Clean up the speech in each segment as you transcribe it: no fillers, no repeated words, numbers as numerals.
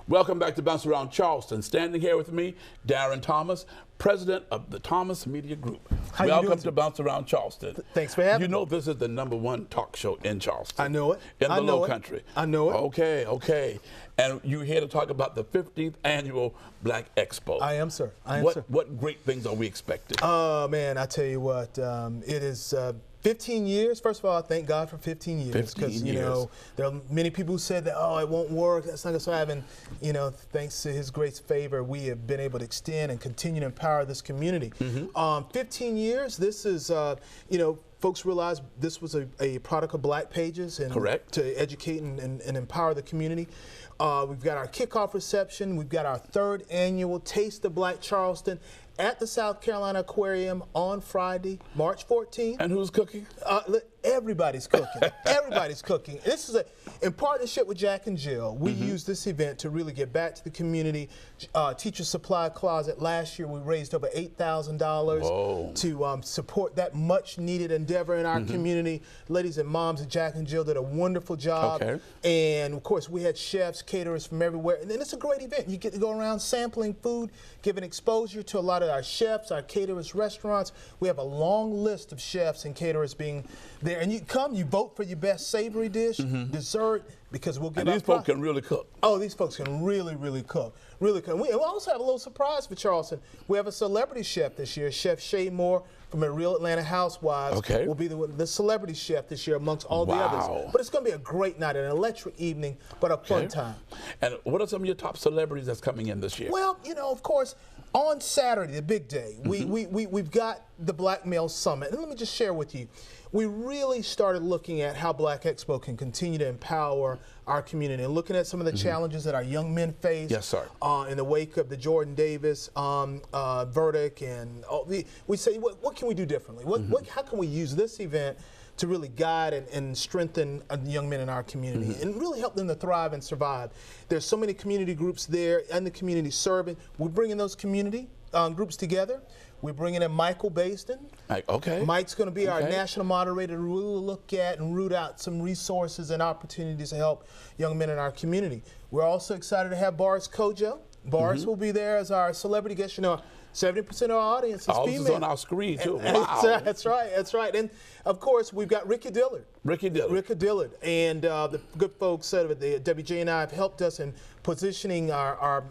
Welcome back to Bounce Around Charleston. Standing here with me, Darrin Thomas, president of the Thomas Media Group. How you Welcome doing? to Bounce Around Charleston. Thanks for having me. You know this is the #1 talk show in Charleston. I know it. In the I know Low it. Country. I know it. Okay, okay. And you're here to talk about the 15th Annual Black Expo. I am, sir. I am, sir. What great things are we expecting? Oh, man, I tell you what, it is 15 years. First of all, thank God for 15 years. 15 Because, you know, there are many people who said that, oh, it won't work. That's not going to happen. You know, thanks to his great favor, we have been able to extend and continue to empower this community. 15 years, this is, you know, folks realize this was a product of Black Pages and Correct. To educate and empower the community. We've got our kickoff reception. We've got our 3rd annual Taste of Black Charleston at the South Carolina Aquarium on Friday, March 14th. And who's cooking? Everybody's cooking. Everybody's cooking. This is in partnership with Jack and Jill. We use this event to really get back to the community. Teacher Supply Closet. Last year we raised over $8,000 to support that much needed endeavor in our community. Ladies and moms at Jack and Jill did a wonderful job. Okay. And of course we had chefs, caterers from everywhere. And then it's a great event. You get to go around sampling food, giving exposure to a lot of our chefs, our caterers, restaurants. We have a long list of chefs and caterers being there. And you come, you vote for your best savory dish, dessert, because we'll give And these folks can really cook. Oh, these folks can really, really cook. Really cook. We also have a little surprise for Charleston. We have a celebrity chef this year. Chef Shay Moore from the Real Atlanta Housewives will be the celebrity chef this year amongst all the others. But it's going to be a great night, an electric evening, but a fun time. And what are some of your top celebrities that's coming in this year? Well, you know, of course, on Saturday, the big day, we've got the Black Male Summit. And let me just share with you, we really started looking at how Black Expo can continue to empower our community and looking at some of the challenges that our young men face. Yes, sir. In the wake of the Jordan Davis verdict. And we say, what can we do differently? How can we use this event to really guide and strengthen young men in our community and really help them to thrive and survive? There's so many community groups there and the community serving. We're bringing those community groups together. We're bringing in Michael Basden. Mike's going to be our national moderator to really look at and root out some resources and opportunities to help young men in our community. We're also excited to have Boris Kojo. Boris will be there as our celebrity guest. You know, 70% of our audience is female. This is on our screen, too. Wow. That's right, that's right. And, of course, we've got Ricky Dillard. Ricky Dillard. And the good folks at the WJ and I have helped us in positioning our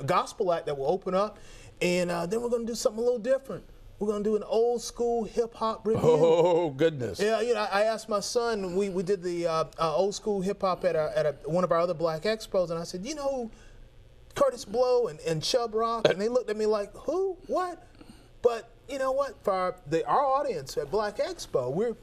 gospel act that will open up. And then we're going to do something a little different. We're going to do an old school hip hop review. Oh, goodness. Yeah, you know, I asked my son, we did the old school hip hop at one of our other Black Expos, and I said, you know, Curtis Blow and Chubb Rock, and they looked at me like, who? What? But you know what? For our audience at Black Expo, we're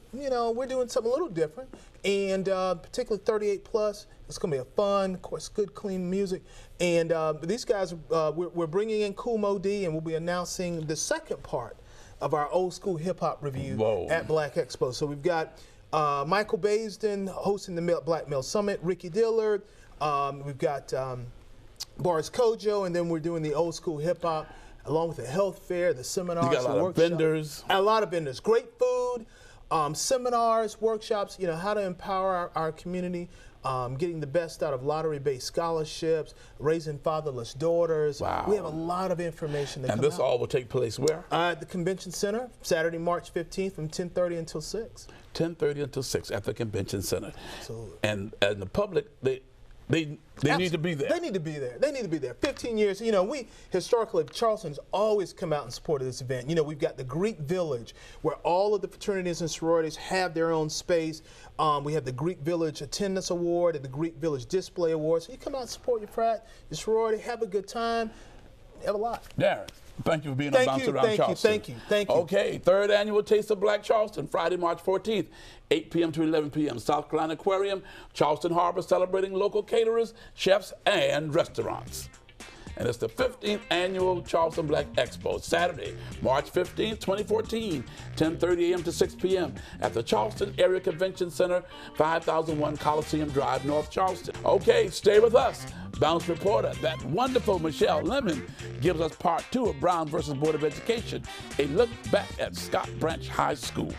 doing something a little different, and particularly 38 plus. It's going to be a fun, of course, good, clean music. And these guys, we're bringing in Kool Mo D, and we'll be announcing the second part of our old school hip hop review at Black Expo. So we've got Michael Basden hosting the Black Male Summit, Ricky Dillard. We've got Boris Kojo, and then we're doing the old school hip hop along with the health fair, the seminars, you got a lot of vendors. A lot of vendors. Great food, seminars, workshops, you know, how to empower our community, getting the best out of lottery-based scholarships, raising fatherless daughters. Wow. We have a lot of information that And this all will take place where? At the Convention Center, Saturday, March 15th from 10:30 until 6. 10:30 until 6 at the Convention Center. Absolutely. And the public, they need to be there. They need to be there. They need to be there. 15 years. You know, we historically, Charleston's always come out in support of this event. You know, we've got the Greek Village where all of the fraternities and sororities have their own space. We have the Greek Village Attendance Award and the Greek Village Display Award. So you come out and support your frat, your sorority, have a good time, have a lot. Darrin, thank you for being on Bounce Around Charleston. Thank you. Okay, 3rd Annual Taste of Black Charleston, Friday, March 14th, 8 p.m. to 11 p.m. South Carolina Aquarium, Charleston Harbor, celebrating local caterers, chefs, and restaurants. And it's the 15th Annual Charleston Black Expo, Saturday, March 15th, 2014, 10:30 a.m. to 6 p.m. at the Charleston Area Convention Center, 5001 Coliseum Drive, North Charleston. Okay, stay with us. Bounce reporter, that wonderful Michelle Lemon, gives us part 2 of Brown versus Board of Education, a look back at Scott Branch High School.